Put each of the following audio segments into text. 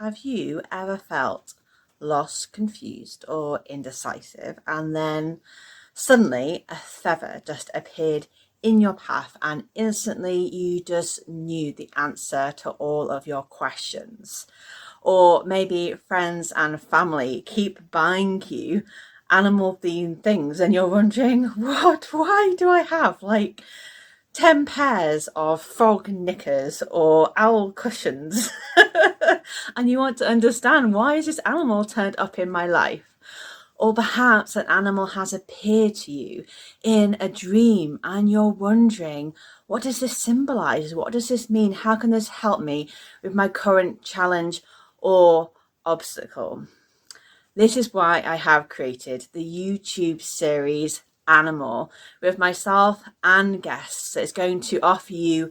Have you ever felt lost, confused, or indecisive, and then suddenly a feather just appeared in your path, and instantly you just knew the answer to all of your questions? Or maybe friends and family keep buying you animal themed things, and you're wondering, why do I have like 10 pairs of frog knickers or owl cushions? And you want to understand, why is this animal turned up in my life? Or perhaps an animal has appeared to you in a dream and you're wondering, what does this symbolize? What does this mean? How can this help me with my current challenge or obstacle? This is why I have created the YouTube series Animal with myself and guests. It's going to offer you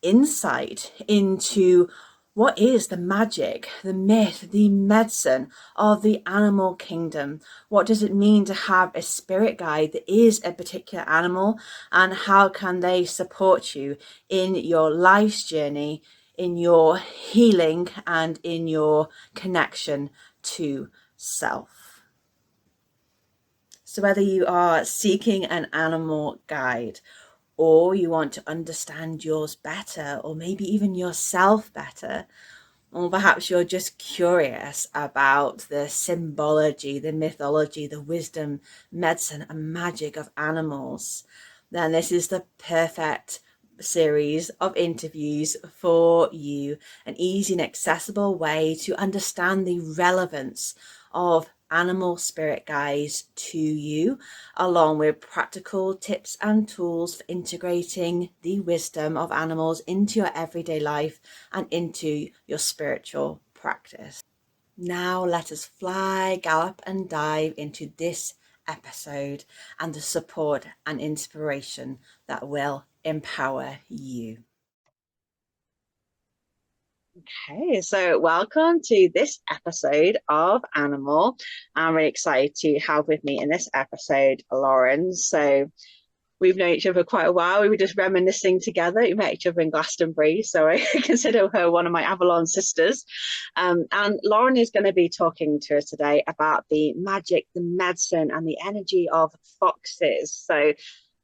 insight into what is the magic, the myth, the medicine of the animal kingdom. What does it mean to have a spirit guide that is a particular animal, and how can they support you in your life's journey, in your healing, and in your connection to self? So whether you are seeking an animal guide, or you want to understand yours better, or maybe even yourself better, or perhaps you're just curious about the symbology, the mythology, the wisdom, medicine, and magic of animals, then this is the perfect series of interviews for you. An easy and accessible way to understand the relevance of animal spirit guides to you, along with practical tips and tools for integrating the wisdom of animals into your everyday life and into your spiritual practice. Now let us fly, gallop, and dive into this episode and the support and inspiration that will empower you. Okay, so welcome to this episode of Animal. I'm really excited to have with me in this episode Lauren. So we've known each other quite a while. We were just reminiscing together. We met each other in Glastonbury, so I consider her one of my Avalon sisters. And Lauren is going to be talking to us today about the magic, the medicine, and the energy of foxes. So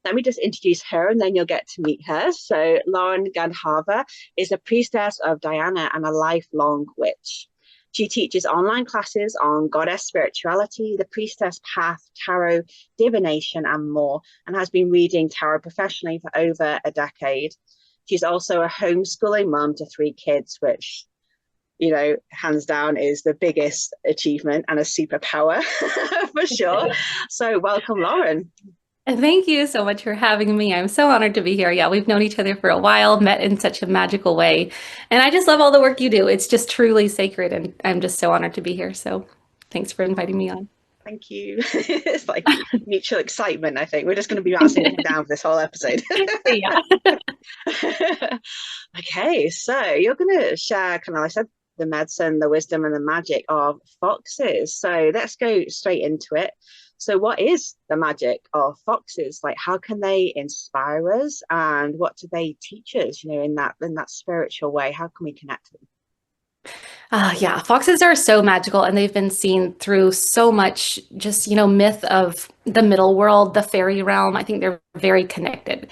let me just introduce her, and then you'll get to meet her. So Lauren Gandharva is a priestess of Diana and a lifelong witch. She teaches online classes on goddess spirituality, the priestess path, tarot, divination, and more, and has been reading tarot professionally for over a decade. She's also a homeschooling mum to 3 kids, which, you know, hands down is the biggest achievement and a superpower for sure. So welcome, Lauren. And thank you so much for having me. I'm so honored to be here. Yeah, we've known each other for a while, met in such a magical way. And I just love all the work you do. It's just truly sacred. And I'm just so honored to be here. So thanks for inviting me on. Thank you. It's like mutual excitement, I think. We're just going to be bouncing up and down for this whole episode. Yeah. Okay, so you're going to share, kind of, like I said, the medicine, the wisdom, and the magic of foxes. So let's go straight into it. So what is the magic of foxes? Like, how can they inspire us, and what do they teach us, you know, in that spiritual way? How can we connect to them? Yeah, foxes are so magical and they've been seen through so much just, myth of the middle world, the fairy realm. I think they're very connected.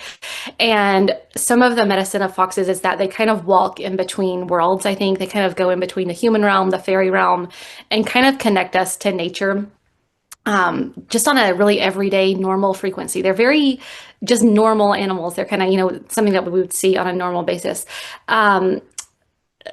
And some of the medicine of foxes is that they kind of walk in between worlds. I think they kind of go in between the human realm, the fairy realm, and kind of connect us to nature. Just on a really everyday normal frequency. They're very just normal animals. They're kind of, something that we would see on a normal basis.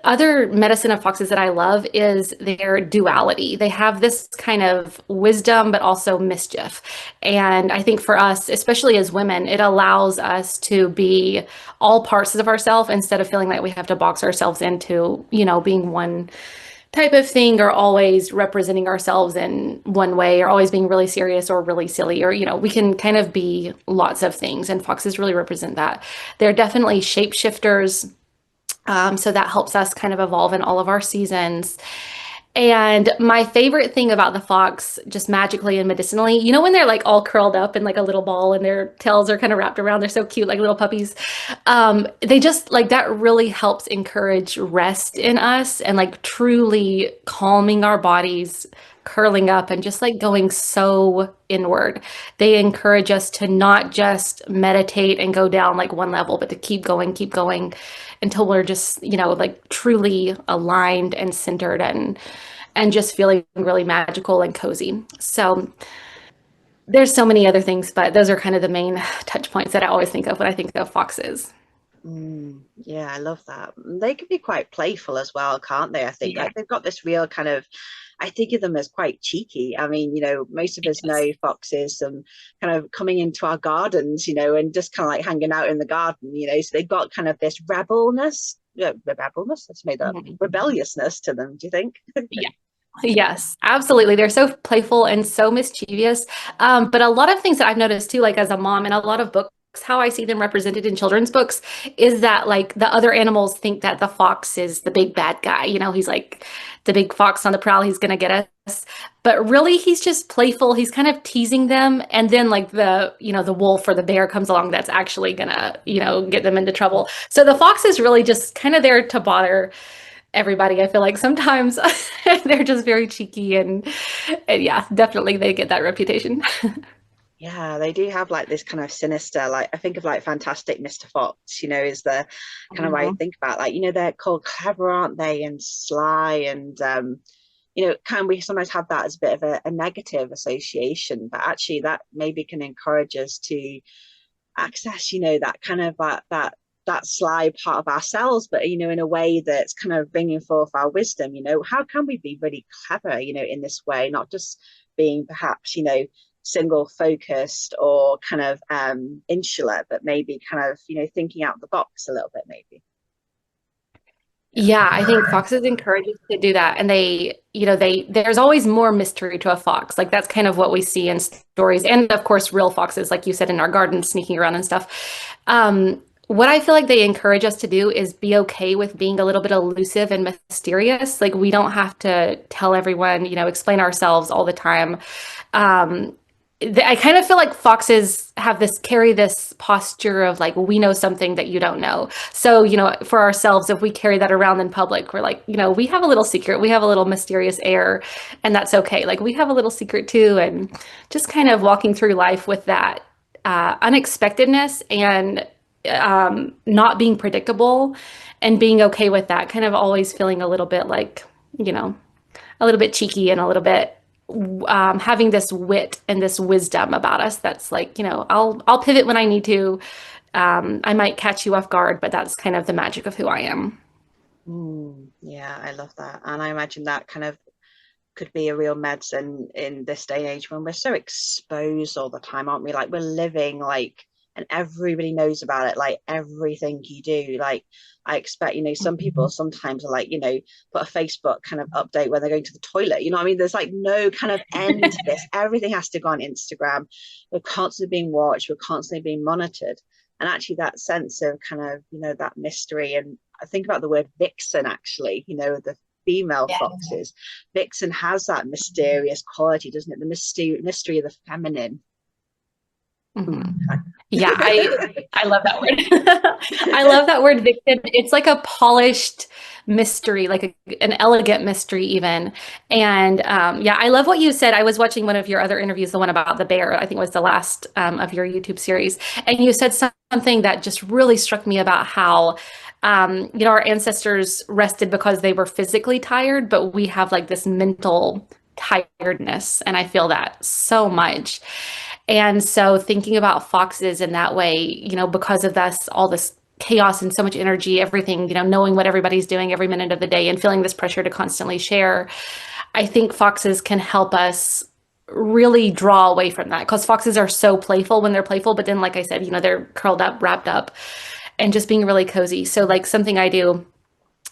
Other medicine of foxes that I love is their duality. They have this kind of wisdom, but also mischief. And I think for us, especially as women, it allows us to be all parts of ourselves instead of feeling like we have to box ourselves into, being one type of thing, or always representing ourselves in one way, or always being really serious or really silly, or, we can kind of be lots of things. And foxes really represent that. They're definitely shapeshifters. So that helps us kind of evolve in all of our seasons. And my favorite thing about the fox, just magically and medicinally, you know, when they're like all curled up in like a little ball and their tails are kind of wrapped around, they're so cute, like little puppies. They just like that really helps encourage rest in us and like truly calming our bodies, curling up and just like going so inward. They encourage us to not just meditate and go down like one level, but to keep going until we're just, you know, like truly aligned and centered and just feeling really magical and cozy. So there's so many other things, but those are kind of the main touch points that I always think of when I think of foxes. Yeah, I love that. They can be quite playful as well, can't they? I think Yeah. like they've got this real kind of, I think of them as quite cheeky. I mean, most of us Yes. know foxes and kind of coming into our gardens, and just kind of like hanging out in the garden, so they've got kind of this rebelness. Yeah, rebelness, that's made up. Mhm. Rebelliousness to them, do you think? Yeah. Yes, absolutely. They're so playful and so mischievous. But a lot of things that I've noticed too, like as a mom and a lot of books, how I see them represented in children's books is that like the other animals think that the fox is the big bad guy. You know, he's like the big fox on the prowl, he's gonna get us. But really he's just playful. He's kind of teasing them. And then like the wolf or the bear comes along that's actually gonna, get them into trouble. So the fox is really just kind of there to bother everybody. I feel like sometimes they're just very cheeky and yeah, definitely they get that reputation. Yeah, they do have like this kind of sinister, like I think of like Fantastic Mr. Fox, is the kind of what I Mhm. think about, like, they're called clever, aren't they? And sly and can we sometimes have that as a bit of a negative association, but actually that maybe can encourage us to access, that kind of that sly part of ourselves, but in a way that's kind of bringing forth our wisdom. How can we be really clever, in this way, not just being perhaps, single focused or kind of insular, but maybe kind of, thinking out the box a little bit, maybe. Yeah. Yeah, I think foxes encourage us to do that. And there's always more mystery to a fox. Like that's kind of what we see in stories. And of course, real foxes, like you said, in our garden, sneaking around and stuff. What I feel like they encourage us to do is be okay with being a little bit elusive and mysterious. Like we don't have to tell everyone, explain ourselves all the time. Um, I kind of feel like foxes have carry this posture of like, we know something that you don't know. So, for ourselves, if we carry that around in public, we're like, we have a little secret, we have a little mysterious air, and that's okay. Like, we have a little secret too. And just kind of walking through life with that unexpectedness and not being predictable and being okay with that, kind of always feeling a little bit like, you know, a little bit cheeky and a little bit having this wit and this wisdom about us that's like, I'll pivot when I need to. I might catch you off guard, but that's kind of the magic of who I am. Yeah, I love that. And I imagine that kind of could be a real medicine in this day and age when we're so exposed all the time, aren't we? Like we're living like, and everybody knows about it, like everything you do. Like I expect, some people sometimes are like, put a Facebook kind of update when they're going to the toilet. You know what I mean? There's like no kind of end to this. Everything has to go on Instagram. We're constantly being watched, we're constantly being monitored. And actually that sense of kind of, that mystery. And I think about the word vixen actually, the female Yeah. foxes. Vixen has that mysterious quality, doesn't it? The mystery of the feminine. Hmm. Yeah, I love that word. I love that word vixen. It's like a polished mystery, like an elegant mystery even. And yeah, I love what you said. I was watching one of your other interviews, the one about the bear, I think was the last of your YouTube series. And you said something that just really struck me about how our ancestors rested because they were physically tired, but we have like this mental tiredness. And I feel that so much. And so thinking about foxes in that way, because of this, all this chaos and so much energy, everything, knowing what everybody's doing every minute of the day and feeling this pressure to constantly share, I think foxes can help us really draw away from that because foxes are so playful when they're playful, but then, like I said, they're curled up, wrapped up, and just being really cozy. So, like something I do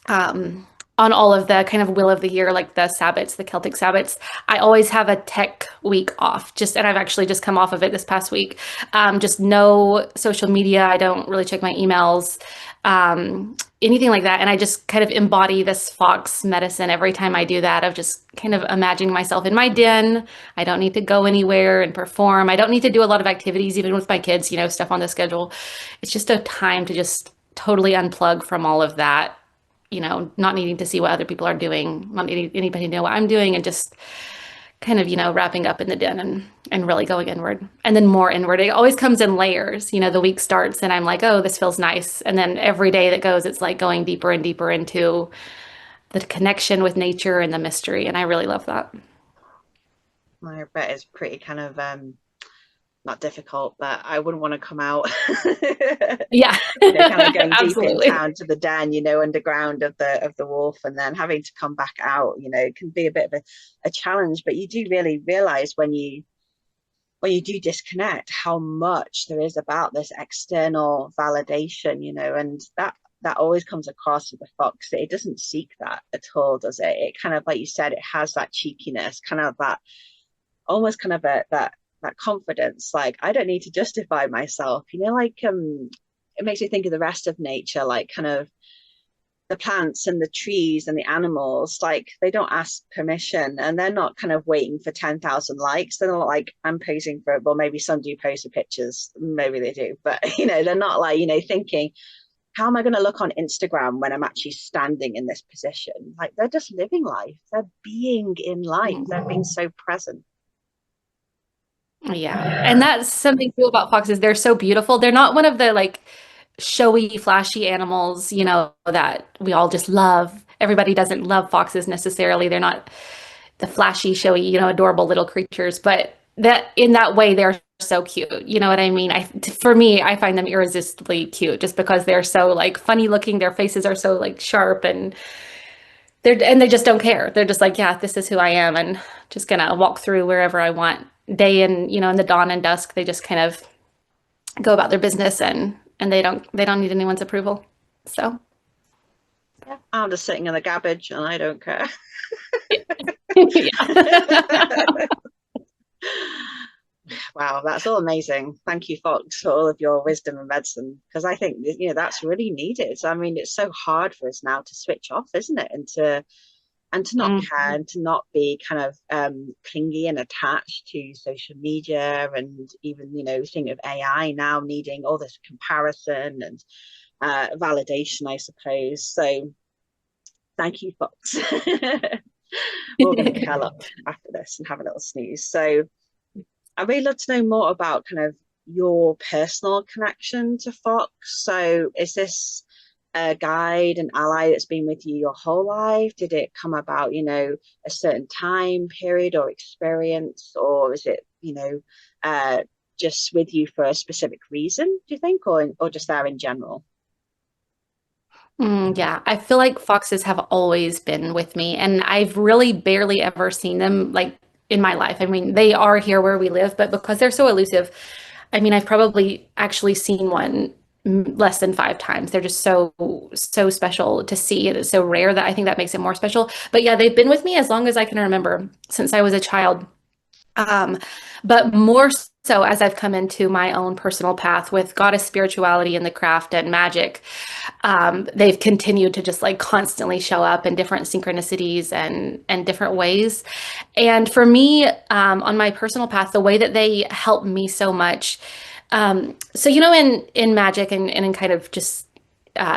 um, on all of the kind of wheel of the year, like the Sabbats, the Celtic Sabbats, I always have a tech week off. Just, and I've actually just come off of it this past week. Just no social media. I don't really check my emails, anything like that. And I just kind of embody this fox medicine every time I do that, of just kind of imagining myself in my den. I don't need to go anywhere and perform. I don't need to do a lot of activities, even with my kids, stuff on the schedule. It's just a time to just totally unplug from all of that, not needing to see what other people are doing, not needing anybody to know what I'm doing, and just kind of, wrapping up in the den and really going inward and then more inward. It always comes in layers. The week starts and I'm like, oh, this feels nice. And then every day that goes, it's like going deeper and deeper into the connection with nature and the mystery. And I really love that. I bet it's pretty kind of not difficult, but I wouldn't want to come out. Yeah, Kind of going deep in absolutely. town to the den, underground of the wolf, and then having to come back out. It can be a bit of a challenge, but you do really realize when you do disconnect how much there is about this external validation, and that always comes across with the fox, that it doesn't seek that at all, does it? It kind of, like you said, it has that cheekiness, kind of that almost kind of that confidence, like I don't need to justify myself, like it makes me think of the rest of nature, like kind of the plants and the trees and the animals, like they don't ask permission, and they're not kind of waiting for 10,000 likes. They're not like, I'm posing for it. Well, maybe some do post for pictures, maybe they do, but they're not like, thinking, how am I going to look on Instagram when I'm actually standing in this position? Like they're just living life, they're being in life, they're being so present. Yeah. And that's something cool about foxes. They're so beautiful. They're not one of the like showy, flashy animals, that we all just love. Everybody doesn't love foxes necessarily. They're not the flashy, showy, adorable little creatures, but that in that way they're so cute. You know what I mean? For me, I find them irresistibly cute just because they're so like funny looking. Their faces are so like sharp, and they just don't care. They're just like, yeah, this is who I am, and just gonna walk through wherever I want. Day and in the dawn and dusk, they just kind of go about their business, and they don't need anyone's approval. So Yeah, I'm just sitting in the garbage and I don't care. yeah. Wow, that's all amazing. Thank you, Fox, for all of your wisdom and medicine, because I think that's really needed. I mean, it's so hard for us now to switch off, isn't it? And to not care, Mhm. and to not be kind of clingy and attached to social media, and even think of AI now needing all this comparison and validation, I suppose. So thank you, Fox. We're going to curl up after this and have a little snooze. So I'd really love to know more about kind of your personal connection to Fox. So is this a guide, an ally that's been with you your whole life? Did it come about, a certain time period or experience, or is it, uh, just with you for a specific reason, do you think, or just there in general? Yeah, I feel like foxes have always been with me, and I've really barely ever seen them like in my life. I mean, they are here where we live, but because they're so elusive, I mean, I've probably actually seen one less than 5 times. They're just so special to see. It is so rare that I think that makes it more special. But yeah, they've been with me as long as I can remember, since I was a child. Um, but more so as I've come into my own personal path with goddess spirituality and the craft and magic, they've continued to just like constantly show up in different synchronicities and different ways. And for me, on my personal path, the way that they help me so much. So in magic and in kind of just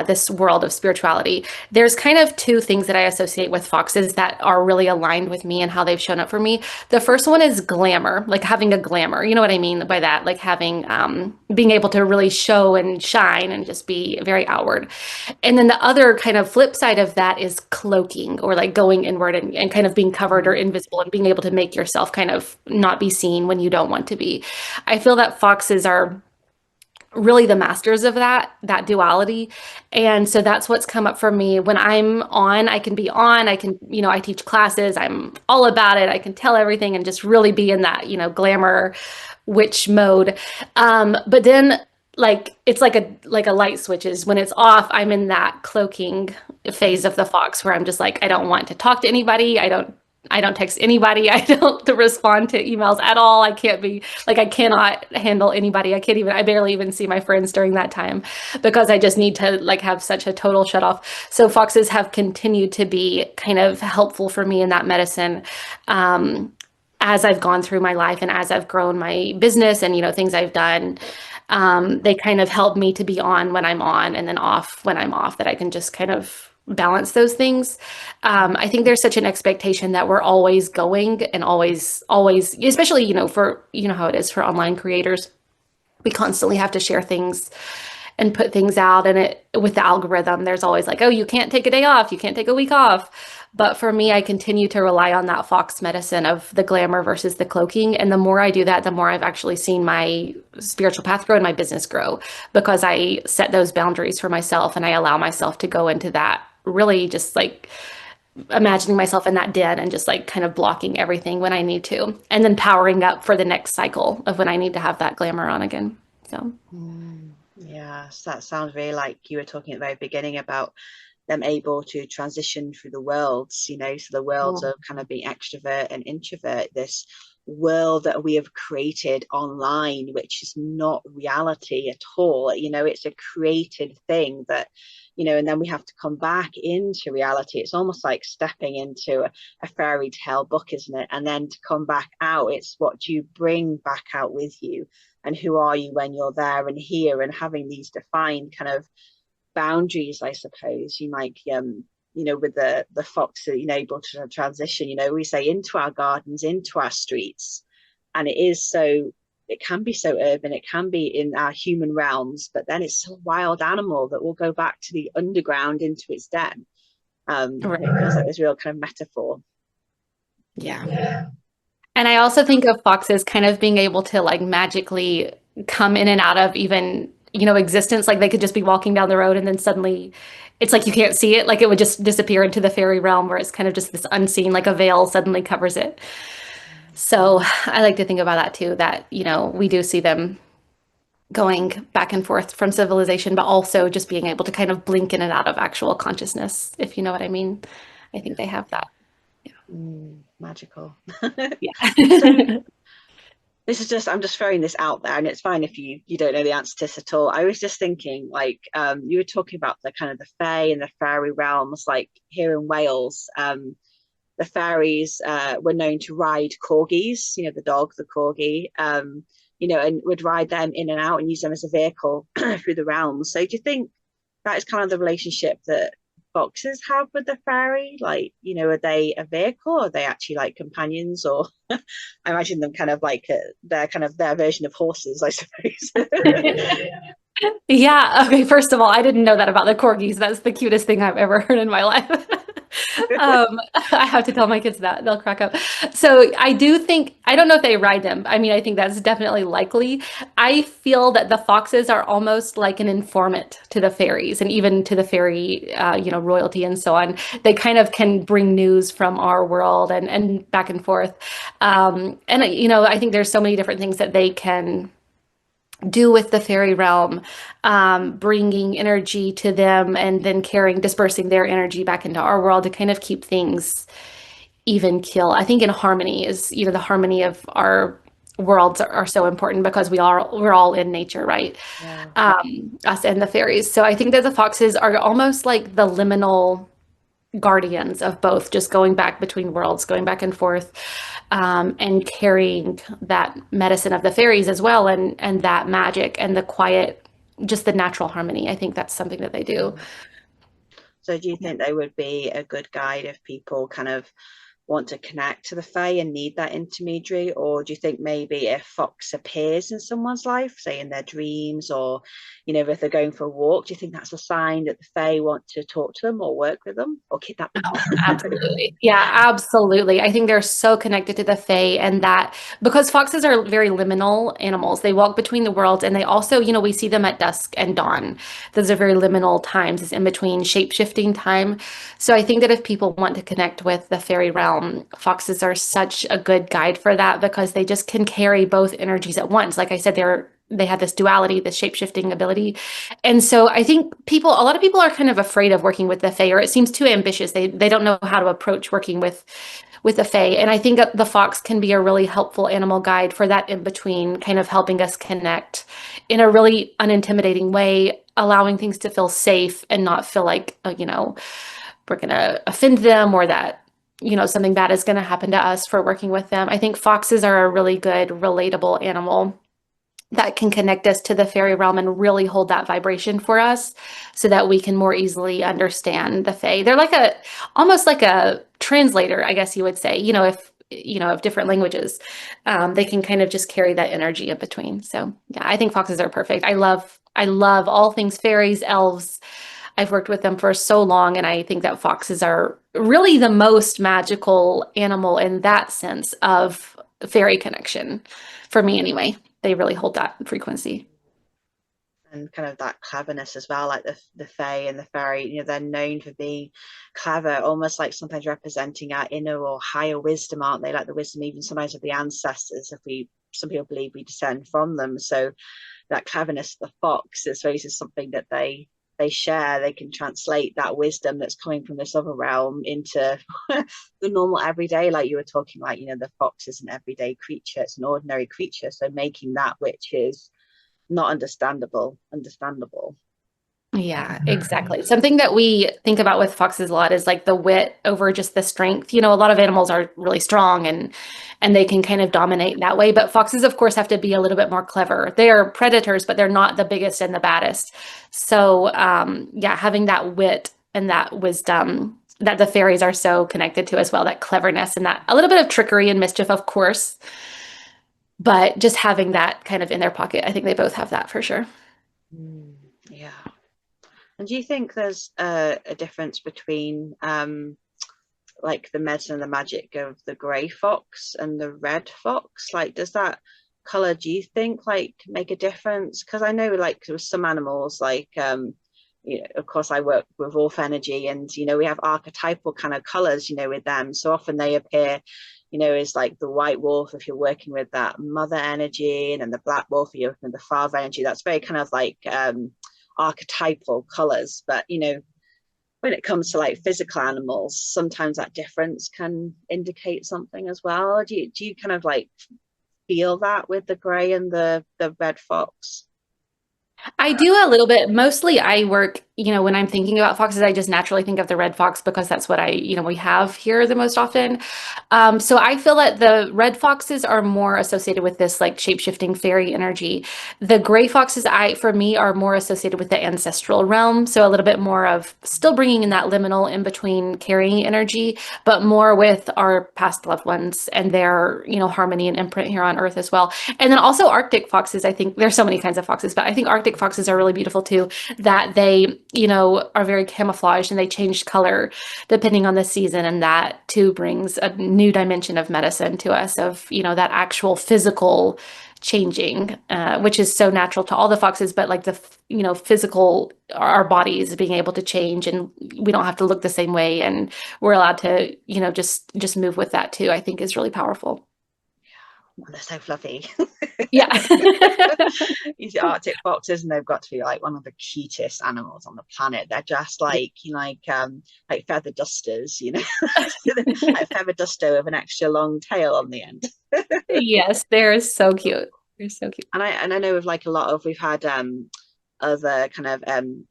this world of spirituality, there's kind of two things that I associate with foxes that are really aligned with me and how they've shown up for me. The first one is glamour, like having a glamour. You know what I mean by that? Like having, being able to really show and shine and just be very outward. And then the other kind of flip side of that is cloaking, or like going inward and kind of being covered or Mm. invisible and being able to make yourself kind of not be seen when you don't want to be. I feel that foxes are really the masters of that duality. And so that's what's come up for me. When I'm on, I can be on, I can, I teach classes, I'm all about it, I can tell everything and just really be in that glamour witch mode. But then like it's like a light switches. When it's off, I'm in that cloaking phase of the fox where I'm just like, I don't want to talk to anybody. I don't text anybody. I don't respond to emails at all. I can't be like I cannot handle anybody. I barely even see my friends during that time because I just need to like have such a total shut off. So foxes have continued to be kind of helpful for me in that medicine. Um, as I've gone through my life and as I've grown my business and things I've done, they kind of help me to be on when I'm on and then off when I'm off, that I can just kind of balance those things. I think there's such an expectation that we're always going and always, especially, for, how it is for online creators. We constantly have to share things and put things out, and it with the algorithm there's always like, oh, you can't take a day off, you can't take a week off. But for me, I continue to rely on that fox medicine of the glamour versus the cloaking, and the more I do that, the more I've actually seen my spiritual path grow and my business grow, because I set those boundaries for myself and I allow myself to go into that, really just like imagining myself in that den and just like kind of blocking everything when I need to, and then powering up for the next cycle of when I need to have that glamour on again. So Yes, that sounds really like you were talking at the very beginning about them able to transition through the worlds, so the worlds of kind of being extrovert and introvert, this world that we have created online, which is not reality at all. It's a created thing that, and then we have to come back into reality. It's almost like stepping into a fairy tale book, isn't it? And then to come back out, it's what you bring back out with you, and who are you when you're there and here, and having these defined kind of boundaries, I suppose. You might with the fox, able to transition, we say, into our gardens, into our streets. And it can be so urban, it can be in our human realms, but then it's a wild animal that will go back to the underground into its den. It feels like this real kind of metaphor. yeah. And I also think of foxes kind of being able to like magically come in and out of even, existence. Like they could just be walking down the road and then suddenly it's like you can't see it. Like it would just disappear into the fairy realm where it's kind of just this unseen, like a veil suddenly covers it. So I like to think about that too, that, we do see them going back and forth from civilization, but also just being able to kind of blink in and out of actual consciousness, if you know what I mean. I think they have that. Magical. So Yeah. I'm just throwing this out there, and it's fine if you don't know the answer to this at all. I was just thinking, like, you were talking about the kind of the fae and the fairy realms, like here in Wales. The fairies were known to ride corgis, the dog, the corgi, and would ride them in and out and use them as a vehicle through the realms. So do you think that is kind of the relationship that foxes have with the fairy? Like, are they a vehicle? Or are they actually like companions? Or I imagine them kind of like they're kind of their version of horses, I suppose. Yeah. Okay. First of all, I didn't know that about the corgis. That's the cutest thing I've ever heard in my life. I have to tell my kids that. They'll crack up. So I do think, I don't know if they ride them. I mean, I think that's definitely likely. I feel that the foxes are almost like an informant to the fairies and even to the fairy, royalty and so on. They kind of can bring news from our world and back and forth. I think there's so many different things that they can do with the fairy realm, bringing energy to them and then dispersing their energy back into our world to kind of keep things even keel. I think in harmony is, the harmony of our worlds are so important because we're all in nature, right? Yeah. Us and the fairies. So I think that the foxes are almost like the liminal guardians of both, just going back between worlds, going back and forth, and carrying that medicine of the fairies as well, and that magic and the quiet, just the natural harmony. I think that's something that they do. So do you think they would be a good guide if people kind of want to connect to the Fae and need that intermediary? Or do you think maybe if Fox appears in someone's life, say in their dreams, or, if they're going for a walk, do you think that's a sign that the Fae want to talk to them or work with them or kidnap them? Oh, absolutely. Yeah, absolutely. I think they're so connected to the Fae, and that because foxes are very liminal animals. They walk between the worlds, and they also, we see them at dusk and dawn. Those are very liminal times. It's in between shape-shifting time. So I think that if people want to connect with the fairy realm, foxes are such a good guide for that because they just can carry both energies at once. Like I said, they have this duality, this shape-shifting ability. And so I think a lot of people are kind of afraid of working with the Fae, or it seems too ambitious. They don't know how to approach working with the Fae. And I think the fox can be a really helpful animal guide for that in between, kind of helping us connect in a really unintimidating way, allowing things to feel safe and not feel like, we're going to offend them, or that, something bad is going to happen to us for working with them. I think foxes are a really good, relatable animal that can connect us to the fairy realm and really hold that vibration for us so that we can more easily understand the fae. They're like almost like a translator, I guess you would say, of different languages. They can kind of just carry that energy in between. So yeah, I think foxes are perfect. I love all things fairies, elves. I've worked with them for so long, and I think that foxes are really the most magical animal in that sense of fairy connection, for me anyway. They really hold that frequency. And kind of that cleverness as well, like the fae and the fairy, they're known for being clever, almost like sometimes representing our inner or higher wisdom, aren't they? Like the wisdom even sometimes of the ancestors, if we some people believe we descend from them. So that cleverness of the fox is really just something that they share. They can translate that wisdom that's coming from this other realm into the normal everyday, like you were talking, like the fox is an everyday creature, it's an ordinary creature, so making that which is not understandable. Yeah, exactly. Something that we think about with foxes a lot is like the wit over just the strength. A lot of animals are really strong and they can kind of dominate that way, but foxes of course have to be a little bit more clever. They are predators, but they're not the biggest and the baddest. So, yeah, having that wit and that wisdom that the fairies are so connected to as well, that cleverness and that a little bit of trickery and mischief, of course, but just having that kind of in their pocket. I think they both have that for sure. Yeah. And do you think there's a difference between like the medicine and the magic of the grey fox and the red fox? Like, does that color, do you think, like make a difference? Because I know, like, with some animals, like of course, I work with wolf energy, and we have archetypal kind of colors, with them. So often they appear, as like the white wolf if you're working with that mother energy, and then the black wolf if you're working with the father energy. That's very kind of like archetypal colors. But when it comes to like physical animals, sometimes that difference can indicate something as well. Do you kind of like feel that with the gray and the red fox? I do a little bit. Mostly I work, when I'm thinking about foxes, I just naturally think of the red fox because that's what we have here the most often. So I feel that the red foxes are more associated with this like shape-shifting fairy energy. The gray foxes, for me, are more associated with the ancestral realm. So a little bit more of still bringing in that liminal in between carrying energy, but more with our past loved ones and their, harmony and imprint here on Earth as well. And then also Arctic foxes. I think there's so many kinds of foxes, but I think Arctic foxes are really beautiful too, that they, are very camouflaged and they change color depending on the season. And that too brings a new dimension of medicine to us of, that actual physical changing, which is so natural to all the foxes, but like the, physical, our bodies being able to change and we don't have to look the same way. And we're allowed to, just move with that too, I think is really powerful. Well, they're so fluffy. Yeah. You see Arctic foxes, and they've got to be like one of the cutest animals on the planet. They're just like like feather dusters, like feather duster with an extra long tail on the end. Yes, they're so cute. They're so cute. And I know with like a lot of we've had other kind of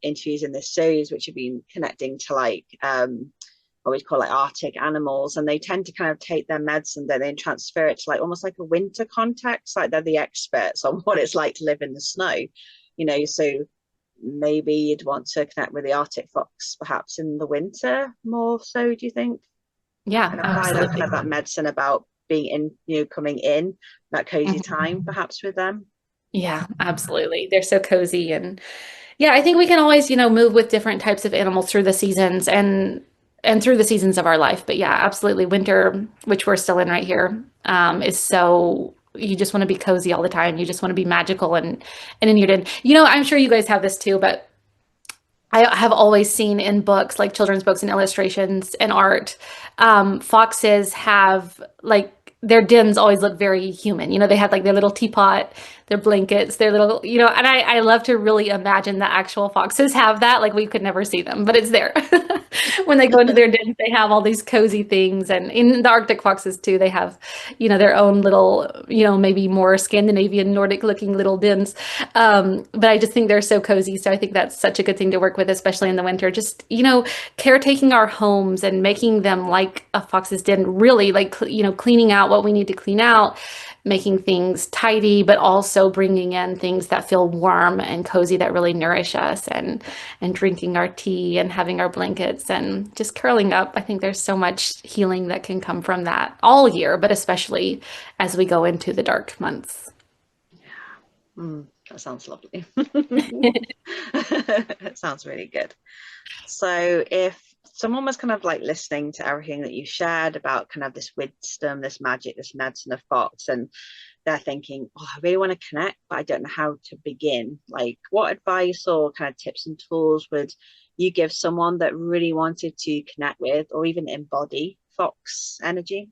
interviews in this series which have been connecting to like what we call like Arctic animals, and they tend to kind of take their medicine, then they transfer it to like almost like a winter context, like they're the experts on what it's like to live in the snow, so maybe you'd want to connect with the Arctic fox perhaps in the winter more so, do you think, Yeah, and apply that kind absolutely. of that medicine about being in, coming in that cozy time perhaps with them? Yeah, absolutely. They're so cozy. And yeah, I think we can always, move with different types of animals through the seasons and through the seasons of our life. But yeah, absolutely. Winter, which we're still in right here, is so you just want to be cozy all the time. You just want to be magical and in your den. I'm sure you guys have this too, but I have always seen in books, like children's books and illustrations and art, foxes have like their dens always look very human. You know, they had like their little teapot, their blankets, their little, you know, and I love to really imagine the actual foxes have that. Like we could never see them, but it's there. When they go into their dens, they have all these cozy things. And in the Arctic foxes too, they have, you know, their own little, you know, maybe more Scandinavian, Nordic looking little dens. But I just think they're so cozy. So I think that's such a good thing to work with, especially in the winter. Just, you know, caretaking our homes and making them like a fox's den, really like, you know, cleaning out what we need to clean out, making things tidy, but also bringing in things that feel warm and cozy that really nourish us, and drinking our tea and having our blankets and just curling up. I think there's so much healing that can come from that all year, but especially as we go into the dark months. That sounds lovely. It sounds really good. So if someone was kind of like listening to everything that you shared about kind of this wisdom, this magic, this medicine of fox, and they're thinking, oh, I really want to connect, but I don't know how to begin. Like, what advice or kind of tips and tools would you give someone that really wanted to connect with or even embody fox energy?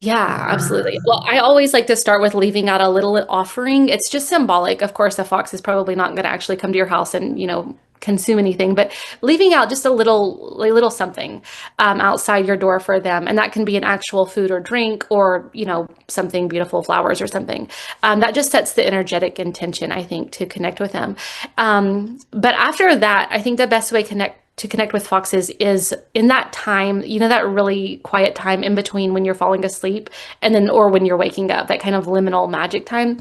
Yeah, absolutely. Well, I always like to start with leaving out a little offering. It's just symbolic. Of course, a fox is probably not going to actually come to your house and, you know, consume anything, but leaving out just a little something outside your door for them. And that can be an actual food or drink, or, you know, something beautiful, flowers or something. That just sets the energetic intention, I think, to connect with them. But after that, I think the best way to connect with foxes is in that time, you know, that really quiet time in between when you're falling asleep and then, or when you're waking up, that kind of liminal magic time.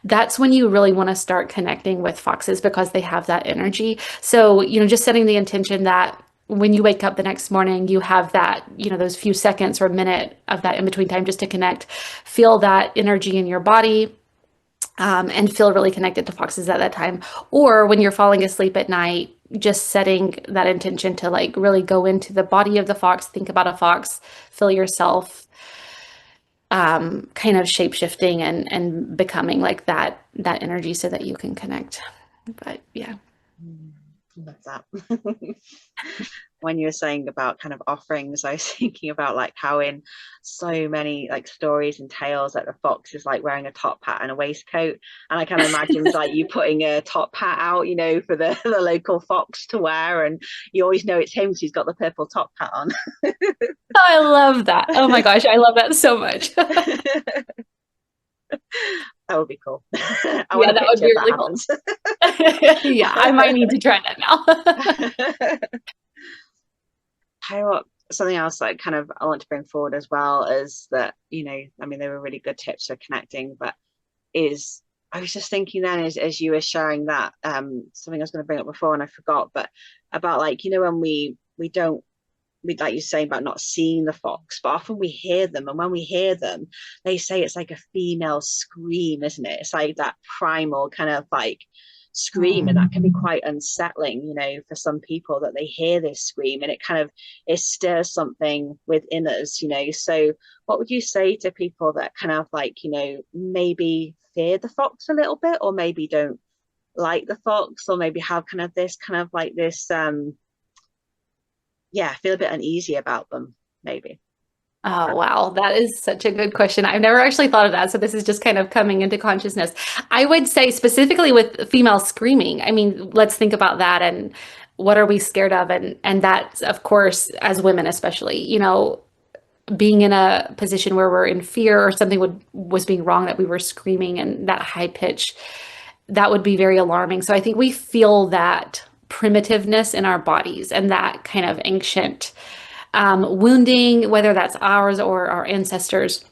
That's when you really want to start connecting with foxes because they have that energy. So, you know, just setting the intention that when you wake up the next morning, you have that, you know, those few seconds or a minute of that in between time just to connect, feel that energy in your body, and feel really connected to foxes at that time. Or when you're falling asleep at night, just setting that intention to like really go into the body of the fox, think about a fox, feel yourself kind of shape shifting and becoming like that energy so that you can connect. But yeah. Love that. When you were saying about kind of offerings, I was thinking about like how in so many like stories and tales that the fox is like wearing a top hat and a waistcoat, and I kind of imagined like you putting a top hat out, you know, for the local fox to wear, and you always know it's him because he's got the purple top hat on. I love that. Oh my gosh, I love that so much. That would be cool. I want Yeah, a that would picture be if that really cool. happens. Yeah, I might need to try that now. What, something else that kind of I want to bring forward as well is that, you know, I mean, they were really good tips for connecting, but is I was just thinking then as you were sharing that, something I was going to bring up before and I forgot, but about like, you know, when we don't we like you saying about not seeing the fox, but often we hear them, and when we hear them, they say it's like a female scream, isn't it? It's like that primal kind of like scream, and that can be quite unsettling, you know, for some people that they hear this scream and it kind of it stirs something within us, you know. So what would you say to people that kind of like, you know, maybe fear the fox a little bit, or maybe don't like the fox, or maybe have kind of this kind of like this yeah, feel a bit uneasy about them, maybe. Oh, wow. That is such a good question. I've never actually thought of that. So this is just kind of coming into consciousness. I would say specifically with female screaming. I mean, let's think about that and what are we scared of? And that, of course, as women especially, you know, being in a position where we're in fear or something was being wrong, that we were screaming and that high pitch, that would be very alarming. So I think we feel that primitiveness in our bodies and that kind of ancient wounding, whether that's ours or our ancestors.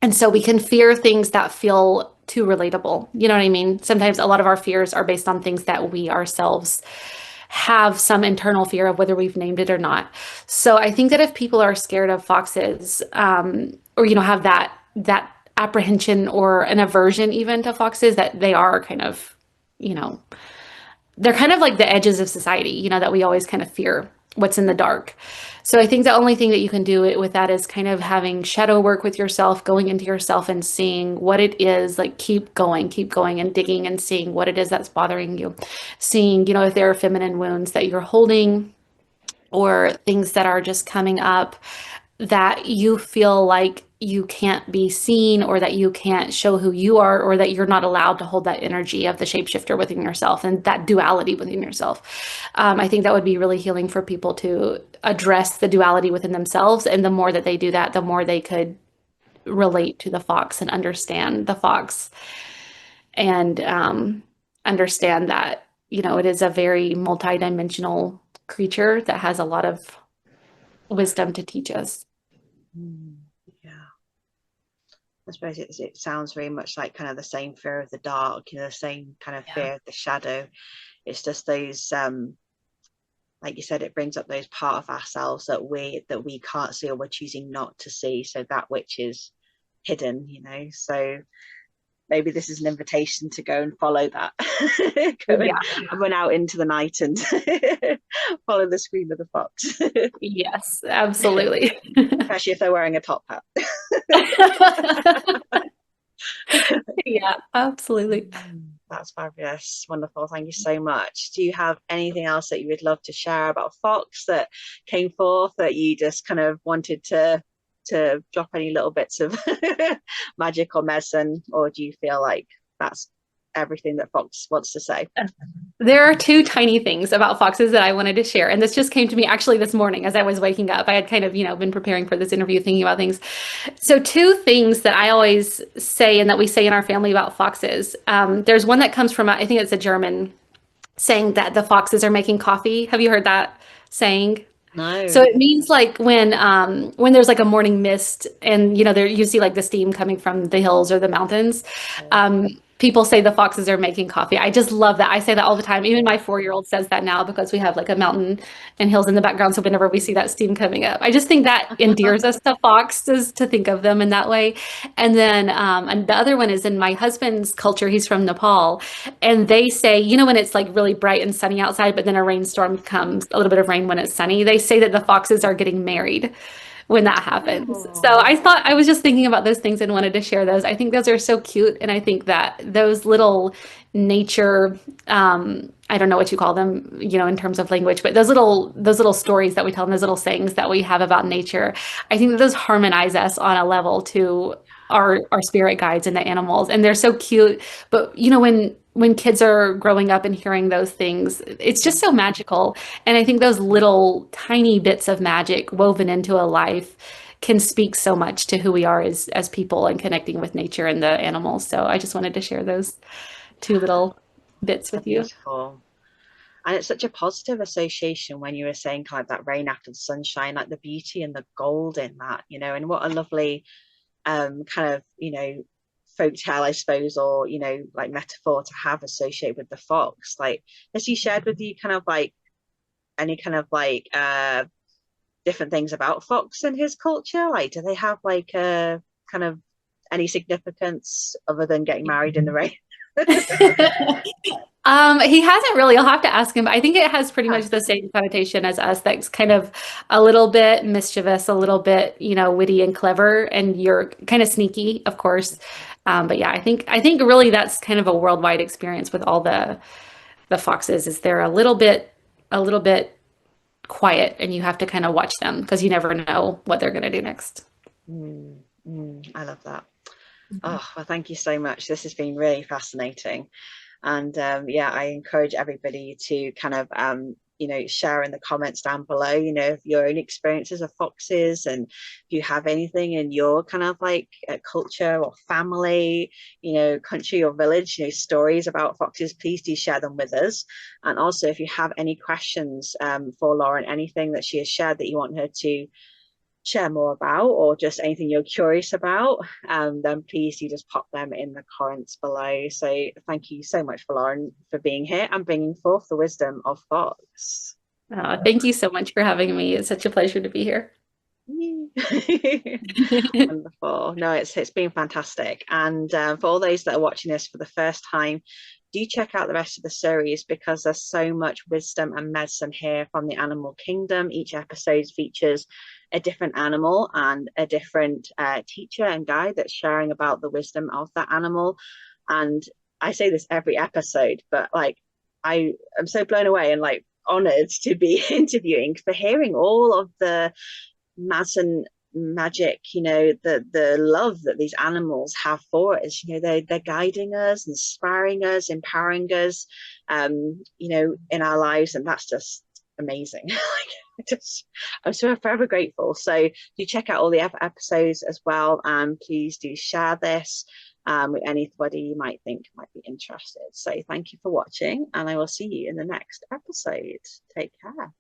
And so we can fear things that feel too relatable. You know what I mean? Sometimes a lot of our fears are based on things that we ourselves have some internal fear of, whether we've named it or not. So I think that if people are scared of foxes, or you know, have that apprehension or an aversion even to foxes, that they are kind of, you know, they're kind of like the edges of society, you know, that we always kind of fear what's in the dark. So I think the only thing that you can do it with that is kind of having shadow work with yourself, going into yourself and seeing what it is, like keep going and digging and seeing what it is that's bothering you. Seeing, you know, if there are feminine wounds that you're holding or things that are just coming up, that you feel like you can't be seen or that you can't show who you are or that you're not allowed to hold that energy of the shapeshifter within yourself and that duality within yourself. I think that would be really healing for people to address the duality within themselves. And the more that they do that, the more they could relate to the fox and understand the fox and understand that, it is a very multidimensional creature that has a lot of wisdom to teach us. Yeah. I suppose it sounds very much like kind of the same fear of the dark, the same kind of Yeah. fear of the shadow. It's just those, like you said, it brings up those part of ourselves that we can't see or we're choosing not to see. So that which is hidden, So maybe this is an invitation to go and follow that. Go and Yeah. run out into the night and follow the scream of the fox. Yes, absolutely. Especially if they're wearing a top hat. Yeah, absolutely. That's fabulous. Wonderful. Thank you so much. Do you have anything else that you would love to share about Fox that came forth that you just kind of wanted to drop any little bits of magic or medicine, or do you feel like that's everything that Fox wants to say? There are two tiny things about foxes that I wanted to share. And this just came to me actually this morning as I was waking up. I had kind of, been preparing for this interview, thinking about things. So, two things that I always say and that we say in our family about foxes. There's one that comes from, I think it's a German saying that the foxes are making coffee. Have you heard that saying? So No. it means like when there's like a morning mist and there you see like the steam coming from the hills or the mountains. People say the foxes are making coffee. I just love that. I say that all the time. Even my 4-year-old says that now because we have like a mountain and hills in the background. So whenever we see that steam coming up, I just think that endears us to foxes to think of them in that way. And the other one is in my husband's culture. He's from Nepal, and they say, when it's like really bright and sunny outside, but then a rainstorm comes, a little bit of rain when it's sunny, they say that the foxes are getting married when that happens. So Oh, I thought I was just thinking about those things and wanted to share those. I think those are so cute. And I think that those little nature, I don't know what you call them, in terms of language, but those little stories that we tell and those little sayings that we have about nature, I think that those harmonize us on a level to our spirit guides and the animals. And they're so cute. But when kids are growing up and hearing those things, it's just so magical. And I think those little tiny bits of magic woven into a life can speak so much to who we are as people and connecting with nature and the animals. So I just wanted to share those two little bits they're with you. beautiful. And it's such a positive association when you were saying kind of that rain after the sunshine, like the beauty and the gold in that, and what a lovely kind of folk tale, I suppose, or like metaphor to have associated with the fox. Like, has he shared with you kind of like any kind of like different things about fox and his culture? Like, do they have like a kind of any significance other than getting married in the rain? He hasn't really. I'll have to ask him, but I think it has pretty Ah, much the same connotation as us. That's kind of a little bit mischievous, a little bit, witty and clever, and you're kind of sneaky, of course. But yeah, I think really that's kind of a worldwide experience with all the foxes. Is they're a little bit quiet, and you have to kind of watch them because you never know what they're going to do next. I love that. Oh, well, thank you so much. This has been really fascinating. And yeah, I encourage everybody to kind of share in the comments down below, your own experiences of foxes, and if you have anything in your kind of like culture or family, country or village, stories about foxes, please do share them with us. And also, if you have any questions for Lauren, anything that she has shared that you want her to share more about, or just anything you're curious about, then please do just pop them in the comments below. So thank you so much, for Lauren, for being here and bringing forth the wisdom of Fox. Thank you so much for having me. It's such a pleasure to be here. Wonderful. No, it's been fantastic. And for all those that are watching this for the first time, do check out the rest of the series because there's so much wisdom and medicine here from the animal kingdom. Each episode features a different animal and a different teacher and guide that's sharing about the wisdom of that animal. And I say this every episode, but like I am so blown away and like honored to be interviewing for hearing all of the medicine magic, the love that these animals have for us. They're guiding us, inspiring us, empowering us, in our lives, and that's just amazing. I'm so forever grateful. So do check out all the episodes as well, and please do share this with anybody you might think might be interested. So thank you for watching, and I will see you in the next episode. Take care.